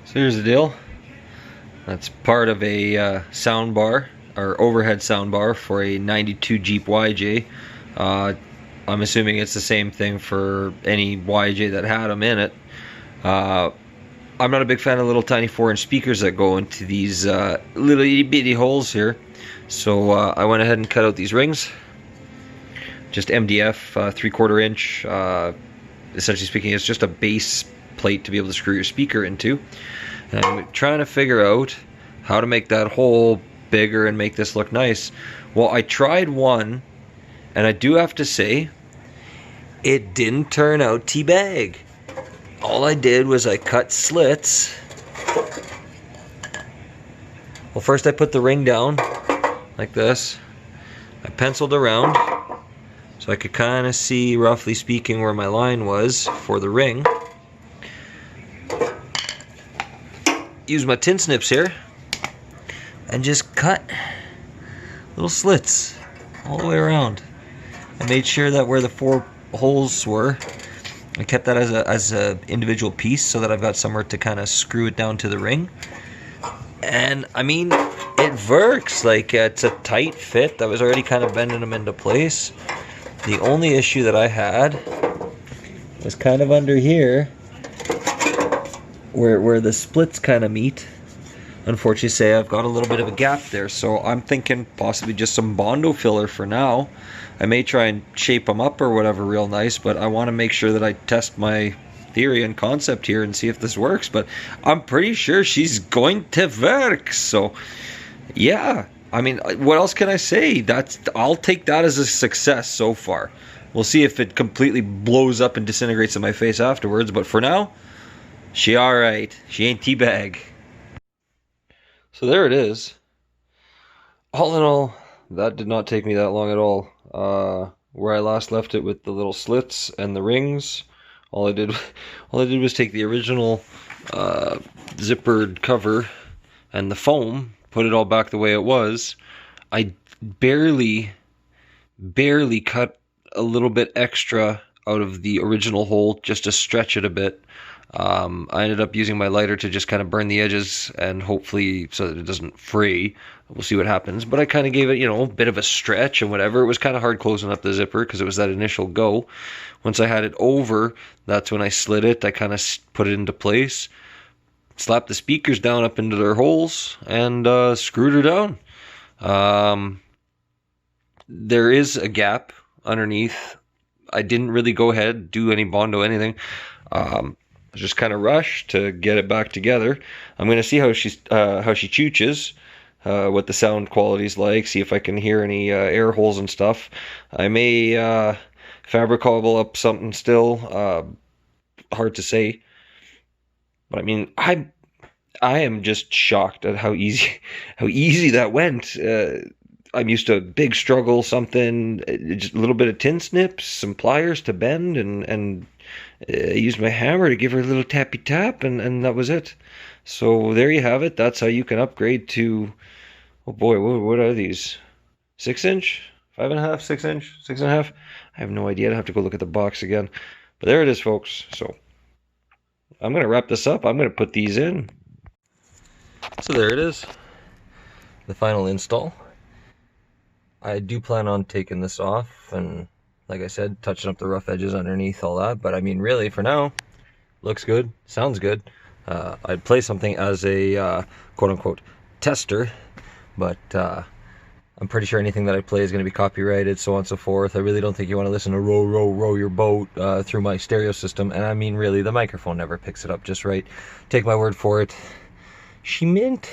So here's the deal. That's part of a sound bar, or overhead sound bar for a 92 Jeep YJ. I'm assuming it's the same thing for any YJ that had them in it. I'm not a big fan of little tiny 4-inch speakers that go into these little itty bitty holes here. So I went ahead and cut out these rings. Just MDF, 3/4 inch. Essentially speaking, it's just a base plate to be able to screw your speaker into. And I'm trying to figure out how to make that hole bigger and make this look nice. Well, I tried one, and I do have to say, it didn't turn out teabag. All I did was I cut slits. Well, first I put the ring down like this. I penciled around so I could kind of see, roughly speaking, where my line was for the ring. Use my tin snips here and just cut little slits all the way around. I made sure that where the 4 holes were, I kept that as a individual piece so that I've got somewhere to kind of screw it down to the ring. And I mean, it works. Like, it's a tight fit. I was already kind of bending them into place. The only issue that I had was kind of under here, where the splits kind of meet. Unfortunately, say I've got a little bit of a gap there, so I'm thinking possibly just some Bondo filler for now. I may try and shape them up or whatever real nice, but I want to make sure that I test my theory and concept here and see if this works. But I'm pretty sure she's going to work. So yeah, I mean, what else can I say? I'll take that as a success so far. We'll see if it completely blows up and disintegrates in my face afterwards, but for now, she alright. She ain't teabag. So there it is. All in all, that did not take me that long at all. Where I last left it with the little slits and the rings, all I did was take the original zippered cover and the foam, put it all back the way it was. I barely cut a little bit extra out of the original hole just to stretch it a bit. I ended up using my lighter to just kind of burn the edges and hopefully so that it doesn't fray. We'll see what happens. But I kind of gave it, a bit of a stretch and whatever. It was kind of hard closing up the zipper because it was that initial go. Once I had it over, that's when I slid it. I kind of put it into place, slapped the speakers down up into their holes, and screwed her down. There is a gap underneath. I didn't really go ahead, do any Bondo, anything. Just kind of rushed to get it back together. I'm going to see how she chooches, what the sound quality's like, see if I can hear any air holes and stuff. I may fabric cobble up something still, hard to say. But I mean, I am just shocked at how easy that went. I'm used to a big struggle, something, just a little bit of tin snips, some pliers to bend, and I used my hammer to give her a little tappy tap, and that was it. So there you have it. That's how you can upgrade to, oh boy, what are these? 6-inch? 5.5? 6-inch? 6.5? I have no idea. I'd have to go look at the box again. But there it is, folks. So I'm going to wrap this up. I'm going to put these in. So there it is. The final install. I do plan on taking this off and, like I said, touching up the rough edges underneath, all that. But I mean, really, for now, looks good, sounds good. I'd play something as a quote-unquote tester, but I'm pretty sure anything that I play is going to be copyrighted, so on and so forth. I really don't think you want to listen to row, row, row your boat through my stereo system. And I mean, really, the microphone never picks it up just right. Take my word for it. She mint.